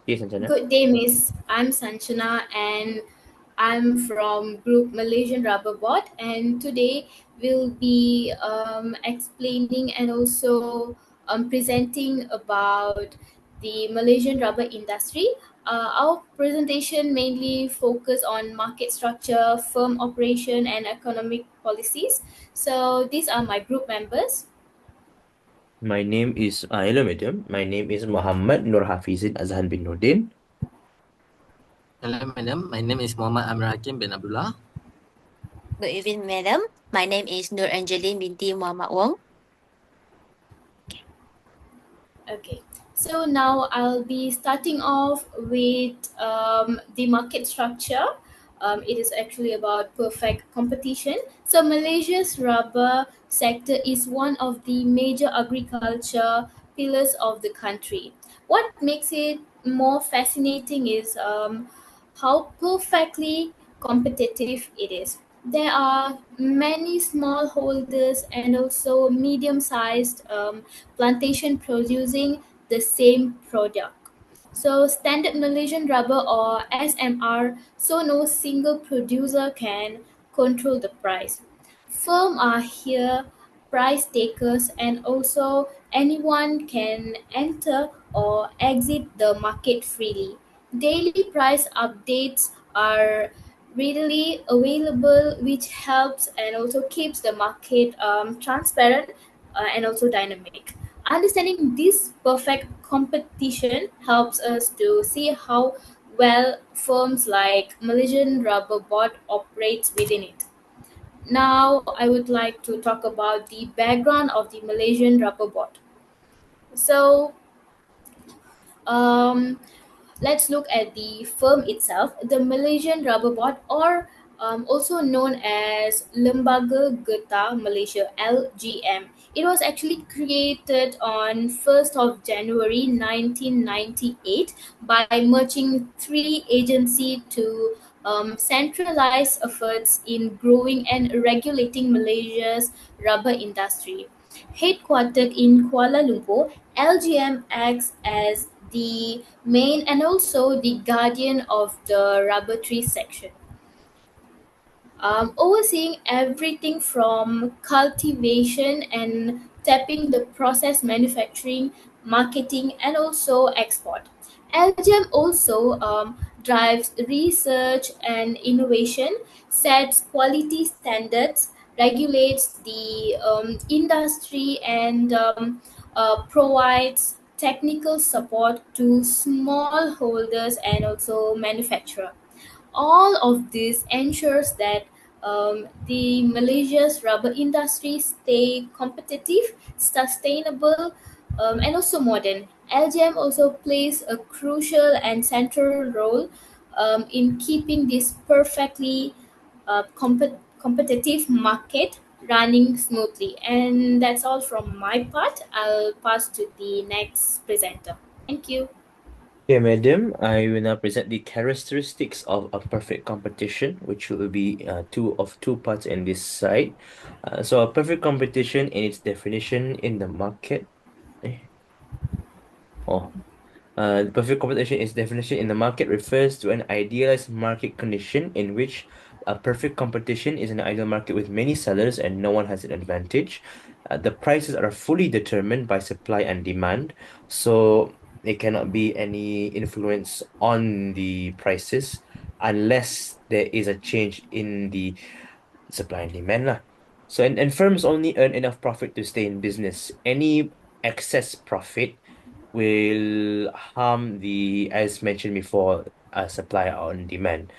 Yes, Sanjana. Good day, Miss. I'm Sanchana and I'm from Group Malaysian Rubber Board. And today we'll be explaining and also presenting about the Malaysian rubber industry. Our presentation mainly focus on market structure, firm operation, and economic policies. So these are my group members. Hello, madam. My name is Muhammad Nur Hafizin Azhan bin Nordin. Hello, madam. My name is Muhammad Amir Hakim bin Abdullah. Good evening, madam. My name is Nur Angeline binti Muhammad Wong. Okay, so now I'll be starting off with the market structure. It is actually about perfect competition. So Malaysia's rubber sector is one of the major agriculture pillars of the country. What makes it more fascinating is how perfectly competitive it is. There are many smallholders and also medium-sized plantation producing the same product. So standard Malaysian rubber or SMR, so no single producer can control the price. Firms are here price takers and also anyone can enter or exit the market freely. Daily price updates are readily available, which helps and also keeps the market transparent and also dynamic. Understanding this perfect competition helps us to see how well firms like Malaysian Rubber Board operates within it. Now, I would like to talk about the background of the Malaysian Rubber Board. So, um, let's look at the firm itself. The Malaysian Rubber Board, or also known as Lembaga Getah Malaysia (LGM). It was actually created on 1st of January 1998 by merging three agencies to centralize efforts in growing and regulating Malaysia's rubber industry. Headquartered in Kuala Lumpur, LGM acts as the main and also the guardian of the rubber tree section, overseeing everything from cultivation and tapping the process manufacturing, marketing, and also export. LGM also drives research and innovation, sets quality standards, regulates the industry, and provides technical support to small holders and also manufacturer. All of this ensures that the Malaysia's rubber industry stay competitive, sustainable, and also modern. LGM also plays a crucial and central role in keeping this perfectly competitive market running smoothly. And that's all from my part. I'll pass to the next presenter. Thank you. Okay, madam. I will now present the characteristics of a perfect competition, which will be two parts in this side. So a perfect competition in its definition in the market. Eh, Oh, the perfect competition is definition in the market refers to an idealized market condition in which a perfect competition is an ideal market with many sellers and no one has an advantage. The prices are fully determined by supply and demand, so there cannot be any influence on the prices unless there is a change in the supply and demand lah. So and firms only earn enough profit to stay in business. Any excess profit will harm the, as mentioned before, supply on demand,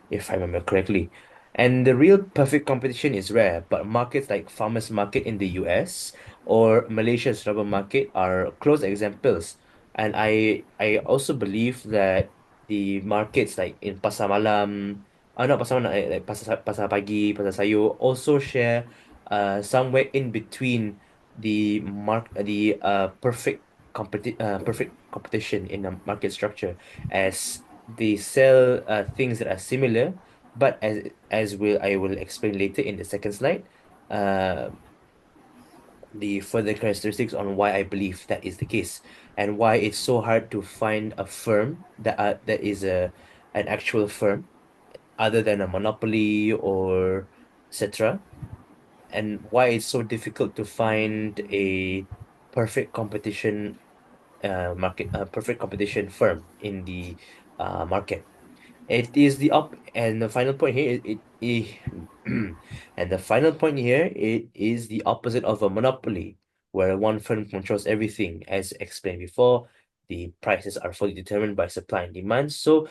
if I remember correctly. And the real perfect competition is rare, but markets like farmers market in the US or Malaysia's rubber market are close examples. And I also believe that the markets like in Pasar Malam, not Pasar Malam, like Pasar Pagi, Pasar Sayur also share somewhere in between the perfect competition in a market structure, as they sell things that are similar, but I will explain later in the second slide. Uh, the further characteristics on why I believe that is the case, and why it's so hard to find a firm that is an actual firm other than a monopoly or etc., and why it's so difficult to find a perfect competition perfect competition firm in the market. It is the up and the final point here and the final point here, it is the opposite of a monopoly, where one firm controls everything. As explained before, the prices are fully determined by supply and demand, so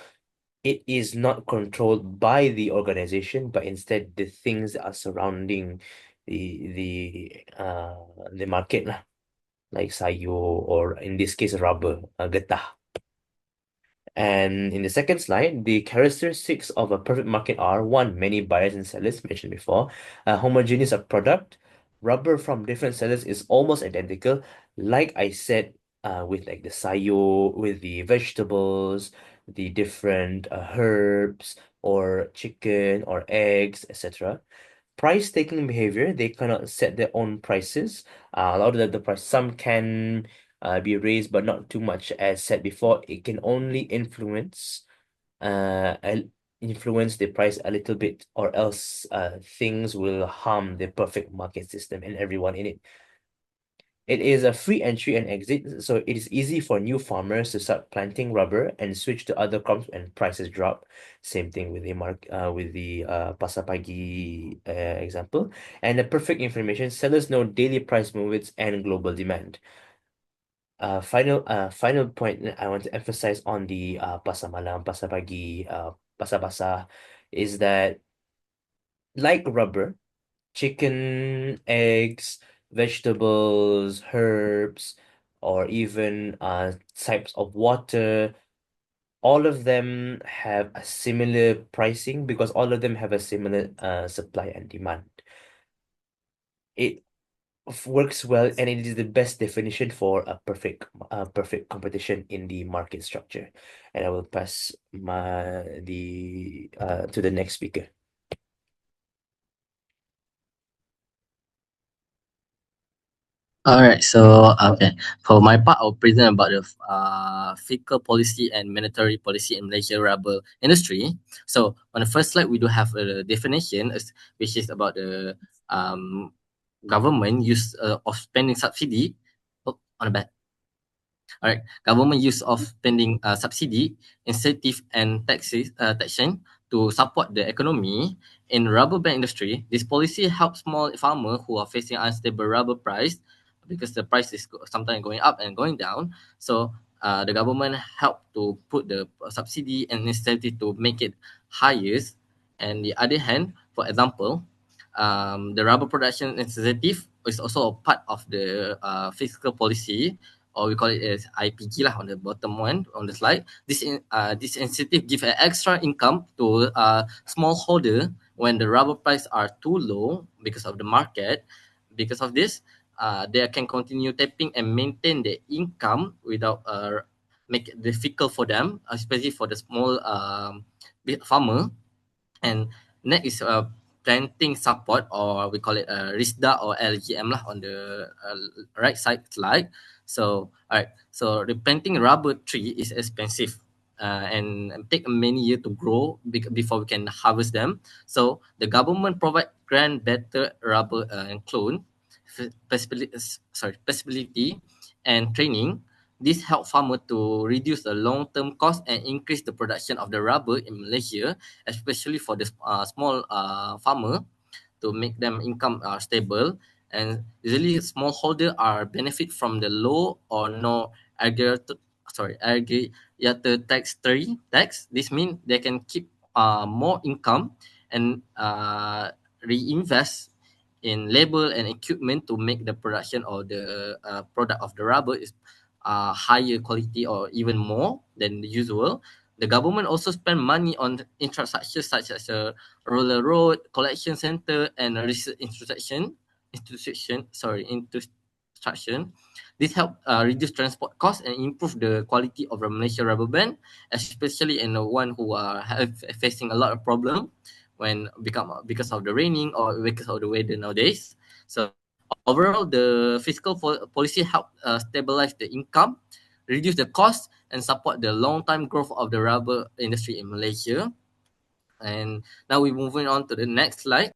it is not controlled by the organization, but instead the things that are surrounding the market lah, like sayur, or in this case rubber, getah. And in the second slide, the characteristics of a perfect market are: one, many buyers and sellers, mentioned before, a homogeneous of product. Rubber from different sellers is almost identical. Like I said, with like the sayur, with the vegetables, the different herbs, or chicken, or eggs, etc. Price taking behavior, they cannot set their own prices. A lot of the price, some can be raised, but not too much. As said before, it can only uh el- influence the price a little bit, or else things will harm the perfect market system and everyone in it. It is a free entry and exit, so it is easy for new farmers to start planting rubber and switch to other crops when prices drop. Same thing with the Pasar Pagi example. And the perfect information, sellers know daily price movements and global demand. Final point that I want to emphasize on the Pasar Malam, Pasar Pagi, Pasar Basah, is that like rubber, chicken, eggs, vegetables, herbs, or even types of water, all of them have a similar pricing because all of them have a similar supply and demand. It works well, and it is the best definition for a perfect competition in the market structure. And I will pass the to the next speaker. All right, so okay, for my part, I'll present about the fiscal policy and monetary policy in Malaysia rubber industry. So on the first slide, we do have a definition, which is about the government use of spending subsidy. Oh, on the back. All right, government use of spending subsidy, incentive, and taxation to support the economy in rubber band industry. This policy helps small farmers who are facing unstable rubber price because the price is sometimes going up and going down. So the government help to put the subsidy and incentive to make it highest. And the other hand, for example, the rubber production incentive is also a part of the fiscal policy, or we call it as IPG lah on the bottom one on the slide. This incentive give an extra income to smallholder when the rubber price are too low because of the market. Because of this, they can continue tapping and maintain the income without make it difficult for them, especially for the small farmer. And next is planting support, or we call it RISDA or LGM lah on the right side slide. So all right, so replanting rubber tree is expensive and take many years to grow before we can harvest them. So the government provide grant better rubber and clone possibility and training. This help farmer to reduce the long-term cost and increase the production of the rubber in Malaysia, especially for the small farmer, to make them income stable. And usually smallholder are benefit from the low or no aggregated tax. This means they can keep more income and reinvest in labor and equipment to make the production of the product of the rubber is higher quality or even more than the usual. The government also spend money on infrastructure such as a roller road, collection center, and a research institution. This help reduce transport costs and improve the quality of the Malaysia rubber band, especially in the one who are facing a lot of problem when because of the raining or because of the weather nowadays. So Overall, the fiscal policy helped stabilize the income, reduce the cost, and support the long-term growth of the rubber industry in Malaysia. And now we're moving on to the next slide.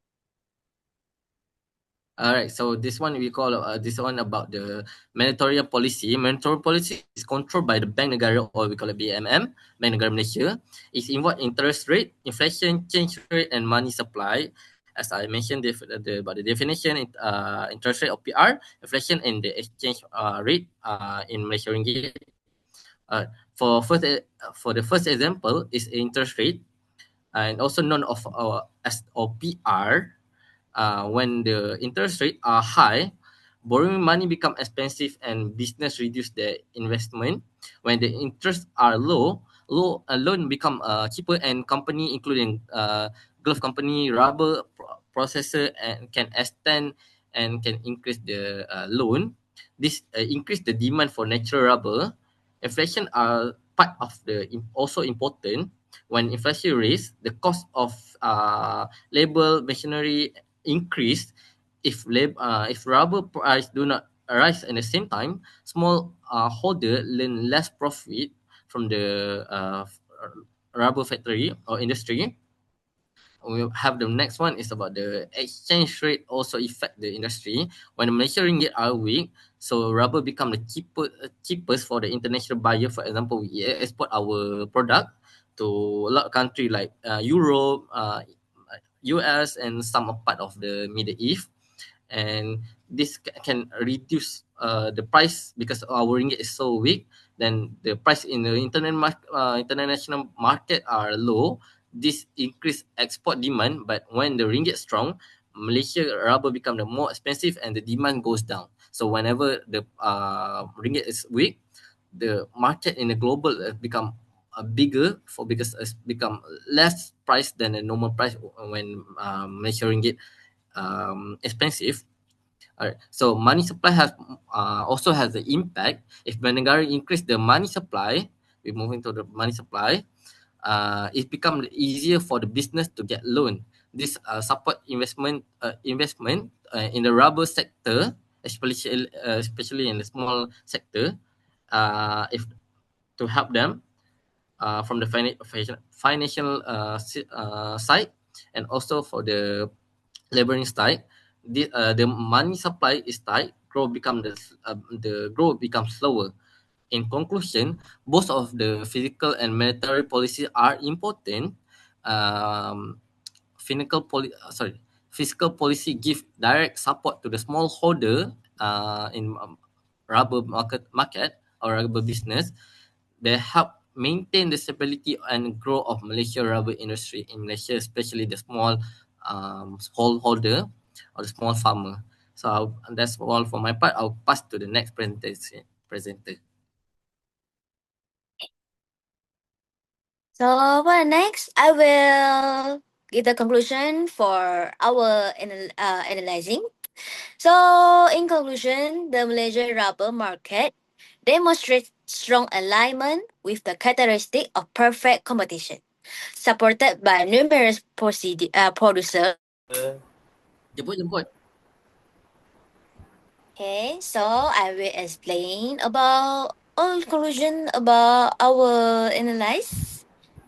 All right, so this one we call this one about the monetary policy. Monetary policy is controlled by the Bank Negara, or we call it BMM, Bank Negara Malaysia. It's involved interest rate, inflation, change rate, and money supply. As I mentioned, about the definition, interest rate or PR, inflation, and the exchange rate in Malaysia ringgit. Uh, for first, for the first example is interest rate, and also known of as or PR. When the interest rate are high, borrowing money become expensive and business reduce their investment. When the interests are low loan become cheaper, and company including glove company, rubber processor, and can extend and can increase the loan. This increase the demand for natural rubber. Inflation are part of the also important. When inflation raise, the cost of labor, machinery increase. If rubber price do not rise at the same time, small holder learn less profit from the rubber factory or industry. We have the next one is about the exchange rate also affect the industry. When the Malaysian ringgit are weak, so rubber become the cheapest for the international buyer. For example, we export our product to a lot of country like Europe, US, and some part of the Middle East. And this can reduce the price because our ringgit is so weak. Then the price in the international market are low. This increase export demand, but when the ringgit strong, Malaysia rubber become the more expensive and the demand goes down. So whenever the ringgit is weak, the market in the global become bigger for because it's become less price than the normal price when Malaysia ringgit expensive. Alright, so money supply has also has the impact. If Banegara increase the money supply, we move into the money supply. It become easier for the business to get loan. This support investment in the rubber sector, especially in the small sector. If to help them from the financial side, and also for the laboring side. The money supply is tight, the growth becomes slower. In conclusion, both of the physical and monetary policy are important. Um, Fiscal fiscal policy give direct support to the smallholder in rubber market or rubber business. They help maintain the stability and growth of Malaysia rubber industry in Malaysia, especially the small smallholder or the small farmer. So that's all for my part. I'll pass to the next presenter. So for next, I will give the conclusion for our analyzing. So in conclusion, the Malaysian rubber market demonstrates strong alignment with the characteristic of perfect competition, supported by numerous producers. Jemput. Okay, so I will explain about all conclusion about our analyze.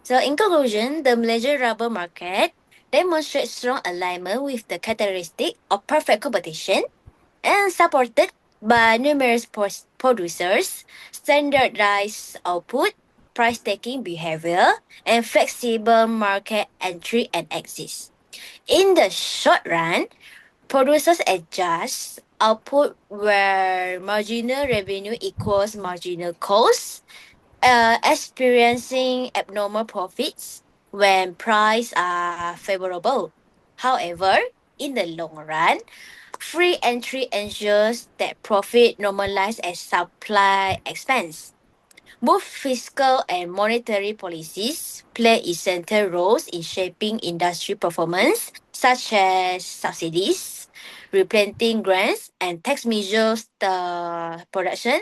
So in conclusion, the Malaysian rubber market demonstrates strong alignment with the characteristic of perfect competition and supported by numerous producers, standardized output, price taking behavior, and flexible market entry and exit. In the short run, producers adjust output where marginal revenue equals marginal cost, experiencing abnormal profits when prices are favorable. However, in the long run, free entry ensures that profit normalize as supply expands. Both fiscal and monetary policies play essential roles in shaping industry performance, such as subsidies, replanting grants, and tax measures the production,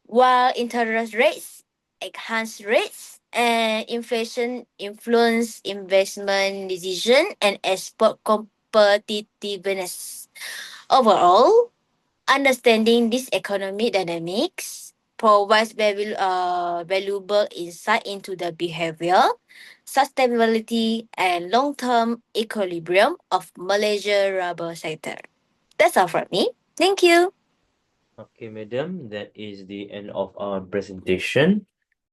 while interest rates, enhanced rates, and inflation influence investment decision and export competitiveness. Overall, understanding this economic dynamics provides valuable insight into the behavior, sustainability, and long-term equilibrium of Malaysia rubber sector. That's all from me. Thank you. Okay, madam, that is the end of our presentation.